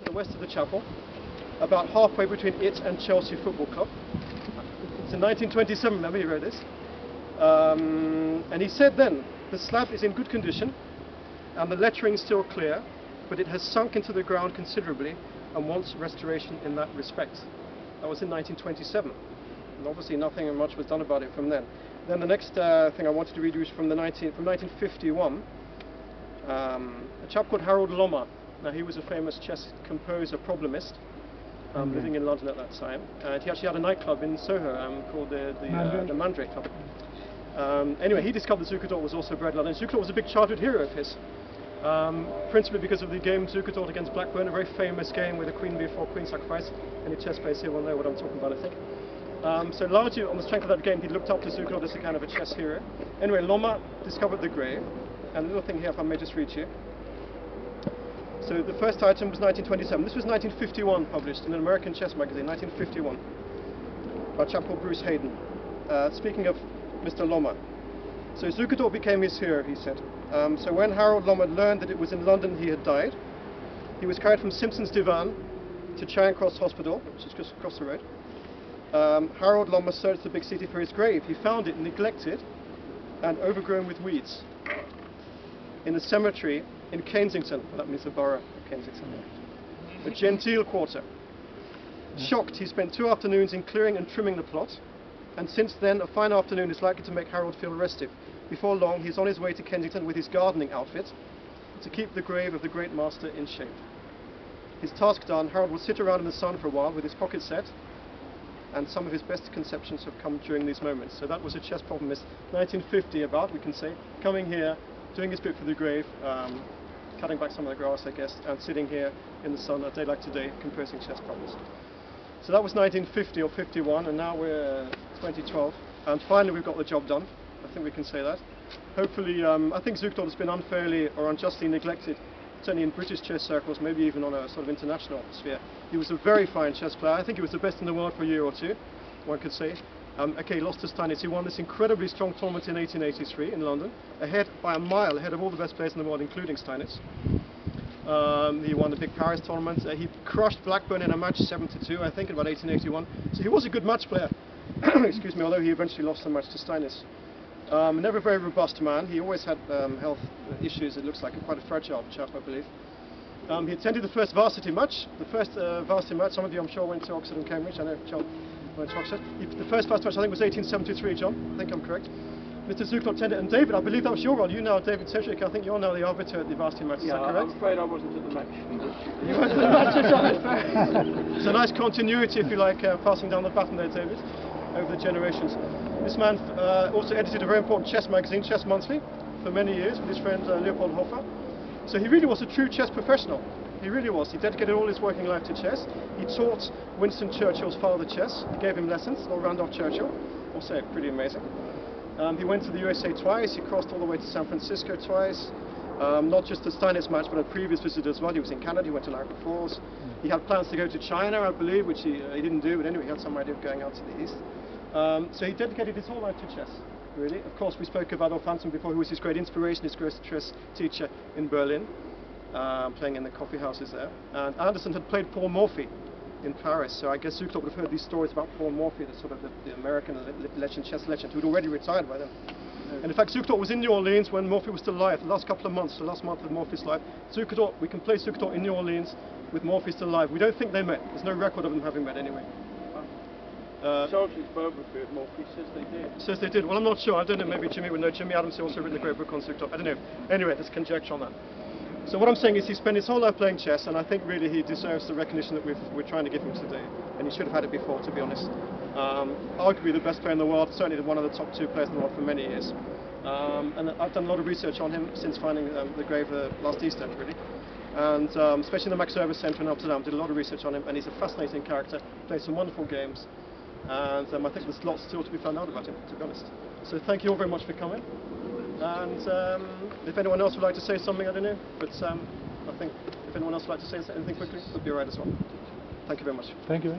the west of the chapel, about halfway between it and Chelsea Football Club. It's in 1927, remember he wrote this. And he said then, the slab is in good condition and the lettering is still clear, but it has sunk into the ground considerably and wants restoration in that respect. That was in 1927, and obviously nothing much was done about it from then. Then the next thing I wanted to read was from 1951, a chap called Harold Lommer. Now he was a famous chess composer, problemist, living in London at that time, and he actually had a nightclub in Soho called the Mandrake Club. Anyway, he discovered that Zukertort was also bred in London. Zukertort was a big childhood hero of his, principally because of the game Zukertort against Blackburn, a very famous game with a queen before queen sacrifice. Any chess players here will know what I'm talking about, I think. So largely on the strength of that game, he looked up to Zukertort as a kind of a chess hero. Anyway, Lommer discovered the grave, and a little thing here, if I may just read to you. So the first item was 1927. This was 1951, published in an American chess magazine, 1951, by a chap called Bruce Hayden. Speaking of Mr. Lommer. So Zukertort became his hero, he said. So when Harold Lommer learned that it was in London he had died, he was carried from Simpson's Divan to Charing Cross Hospital, which is just across the road. Harold Lommer searched the big city for his grave. He found it neglected and overgrown with weeds in a cemetery in Kensington. Well, that means the borough of Kensington. The genteel quarter. Shocked, he spent 2 afternoons in clearing and trimming the plot, and since then a fine afternoon is likely to make Harold feel restive. Before long he's on his way to Kensington with his gardening outfit to keep the grave of the great master in shape. His task done, Harold will sit around in the sun for a while with his pocket set, and some of his best conceptions have come during these moments. So that was a chess problemist, 1950 about, we can say, coming here, doing his bit for the grave, cutting back some of the grass, I guess, and sitting here in the sun a day like today, composing chess problems. So that was 1950 or 51, and now we're 2012, and finally we've got the job done. I think we can say that. Hopefully, I think Zukertort has been unfairly or unjustly neglected, certainly in British chess circles, maybe even on a sort of international sphere. He was a very fine chess player. I think he was the best in the world for a year or two, one could say. Okay, he lost to Steinitz. He won this incredibly strong tournament in 1883 in London, ahead by a mile, ahead of all the best players in the world, including Steinitz. He won the big Paris tournament. He crushed Blackburn in a match 7-2, I think, in about 1881. So he was a good match player, excuse me, although he eventually lost the match to Steinitz. Never a very robust man. He always had health issues. It looks like quite a fragile chap, I believe. He attended the first varsity match. The first varsity match, some of you I'm sure went to Oxford and Cambridge. I know John went to Oxford. The first varsity match I think was 1873, John. I think I'm correct. Mr. Zukertort attended, and David, I believe that was your role. You now, David Sedgwick, I think you're now the arbiter at the varsity match, is that correct? I'm afraid I wasn't at the match. You weren't at the match, It's a nice continuity, if you like, passing down the baton there, David, over the generations. This man also edited a very important chess magazine, Chess Monthly, for many years with his friend Leopold Hofer. So he really was a true chess professional. He really was. He dedicated all his working life to chess. He taught Winston Churchill's father chess. He gave him lessons, or Randolph Churchill. Also pretty amazing. He went to the USA twice. He crossed all the way to San Francisco twice. Not just the Steinitz match, but a previous visit as well. He was in Canada. He went to Niagara Falls. He had plans to go to China, I believe, which he didn't do. But anyway, he had some idea of going out to the east. So he dedicated his whole life to chess, really. Of course, we spoke of Adolf Hampton before, who was his great inspiration, his great chess teacher in Berlin, playing in the coffee houses there. And Anderson had played Paul Morphy in Paris, so I guess Zukertort would have heard these stories about Paul Morphy, the sort of the American legend, chess legend, who'd already retired by then. And in fact, Zukertort was in New Orleans when Morphy was still alive. The last couple of months, the last month of Morphy's life, we can place Zukertort in New Orleans with Morphy still alive. We don't think they met. There's no record of them having met anyway. Sargent's biography of Morphy says they did. Says they did. Well, I'm not sure. I don't know. Maybe Jimmy would know. Jimmy Adams has also written a great book on Zukertort. I don't know. Anyway, there's conjecture on that. So what I'm saying is he spent his whole life playing chess, and I think really he deserves the recognition that we're trying to give him today. And he should have had it before, to be honest. Arguably the best player in the world, certainly one of the top 2 players in the world for many years. And I've done a lot of research on him since finding the grave last Easter, really. And especially in the Max Service Centre in Amsterdam, did a lot of research on him, and he's a fascinating character, plays some wonderful games. And I think there's lots still to be found out about him, to be honest. So thank you all very much for coming. And if anyone else would like to say something, I don't know. But I think if anyone else would like to say anything quickly, it would be all right as well. Thank you very much. Thank you.